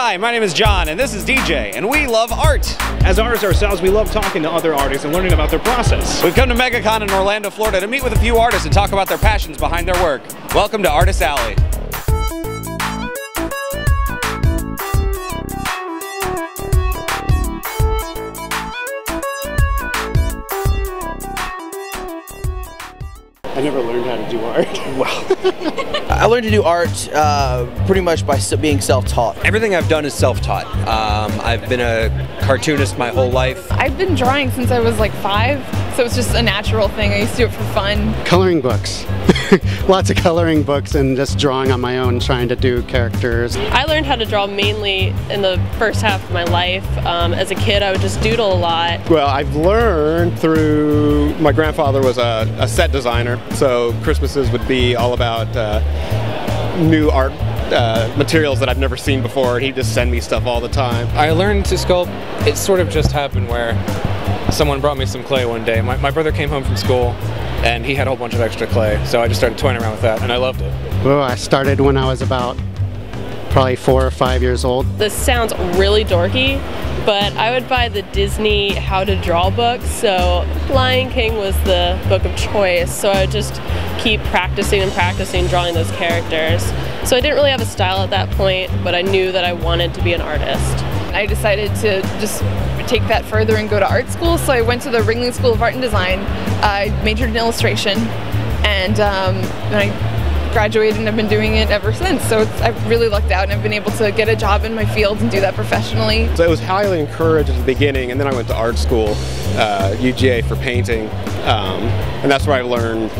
Hi, my name is John, and this is DJ, and we love art. As artists ourselves, we love talking to other artists and learning about their process. We've come to MegaCon in Orlando, Florida to meet with a few artists and talk about their passions behind their work. Welcome to Artist Alley. I never learned how to do art. Wow. I learned to do art pretty much by being self-taught. Everything I've done is self-taught. I've been a cartoonist my whole life. I've been drawing since I was like 5, so it's just a natural thing. I used to do it for fun. Coloring books. Lots of coloring books and just drawing on my own, trying to do characters. I learned how to draw mainly in the first half of my life. As a kid, I would just doodle a lot. Well, I've learned through, my grandfather was a set designer, so Christmases would be all about new art materials that I've never seen before, and he'd just send me stuff all the time. I learned to sculpt. It sort of just happened where someone brought me some clay one day. My brother came home from school and he had a whole bunch of extra clay, so I just started toying around with that and I loved it. Well, I started when I was about probably 4 or 5 years old. This sounds really dorky, but I would buy the Disney How to Draw books, so Lion King was the book of choice, so I would just keep practicing and practicing drawing those characters. So I didn't really have a style at that point, but I knew that I wanted to be an artist. I decided to just take that further and go to art school, so I went to the Ringling School of Art and Design. I majored in illustration, and I graduated and I've been doing it ever since. So I've really lucked out and I've been able to get a job in my field and do that professionally. So it was highly encouraged at the beginning, and then I went to art school, UGA, for painting, and that's where I learned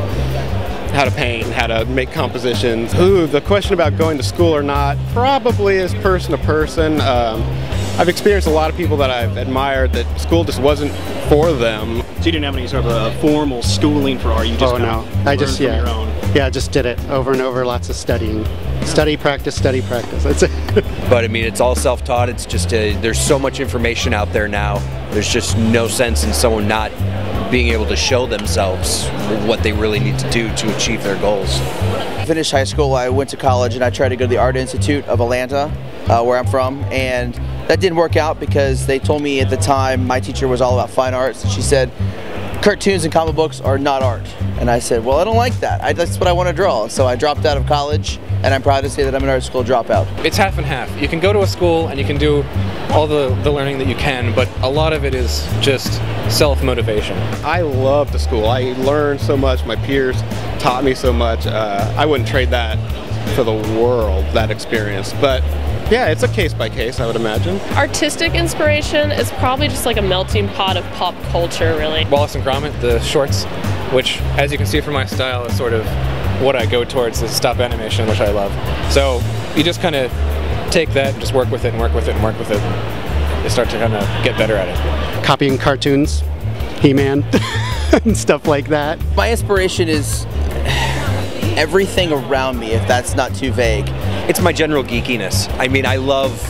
how to paint and how to make compositions. Ooh, the question about going to school or not probably is person to person. I've experienced a lot of people that I've admired that school just wasn't for them. So you didn't have any sort of formal schooling for art? You just I just, from your own. Yeah, just did it over and over, lots of studying. Study, practice, that's it. But I mean, it's all self-taught. It's just, there's so much information out there now. There's just no sense in someone not being able to show themselves what they really need to do to achieve their goals. I finished high school, I went to college, and I tried to go to the Art Institute of Atlanta, where I'm from, and that didn't work out because they told me at the time my teacher was all about fine arts, and she said, cartoons and comic books are not art. And I said, well, I don't like that. That's what I want to draw. So I dropped out of college, and I'm proud to say that I'm an art school dropout. It's half and half. You can go to a school and you can do all the learning that you can, but a lot of it is just self-motivation. I love the school. I learned so much. My peers taught me so much. I wouldn't trade that for the world, that experience. But yeah, it's a case by case, I would imagine. Artistic inspiration is probably just like a melting pot of pop culture, really. Wallace and Gromit, the shorts, which, as you can see from my style, is sort of what I go towards, is stop animation, which I love. So you just kind of take that and just work with it and work with it and work with it. You start to kind of get better at it. Copying cartoons, He-Man, and stuff like that. My inspiration is everything around me, if that's not too vague. It's my general geekiness. I mean, I love,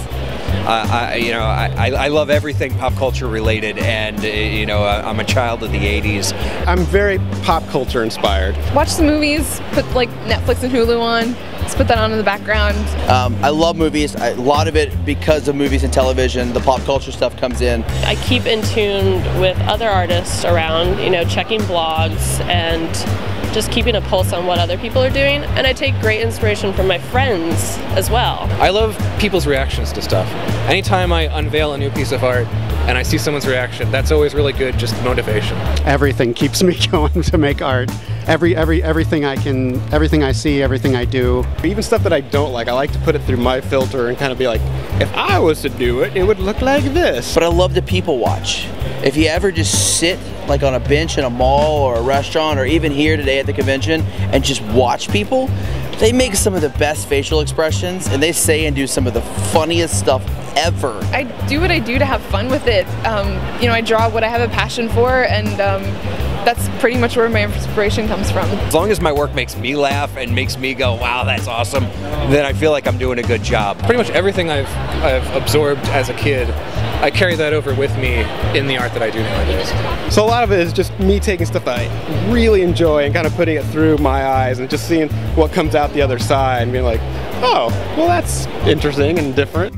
I love everything pop culture related, and I'm a child of the '80s. I'm very pop culture inspired. Watch the movies, put like Netflix and Hulu on, just put that on in the background. I love movies, a lot of it because of movies and television, the pop culture stuff comes in. I keep in tune with other artists around, checking blogs and just keeping a pulse on what other people are doing, and I take great inspiration from my friends as well. I love people's reactions to stuff. Anytime I unveil a new piece of art and I see someone's reaction, that's always really good, just motivation. Everything keeps me going to make art. Everything I see, everything I do. Even stuff that I don't like, I like to put it through my filter and kind of be like, if I was to do it, it would look like this. But I love to people watch. If you ever just sit like on a bench in a mall or a restaurant or even here today at the convention and just watch people, they make some of the best facial expressions and they say and do some of the funniest stuff ever. I do what I do to have fun with it. I draw what I have a passion for, and that's pretty much where my inspiration comes from. As long as my work makes me laugh and makes me go, wow, that's awesome, then I feel like I'm doing a good job. Pretty much everything I've absorbed as a kid, I carry that over with me in the art that I do nowadays. So a lot of it is just me taking stuff that I really enjoy and kind of putting it through my eyes and just seeing what comes out the other side and being like, oh, well, that's interesting and different.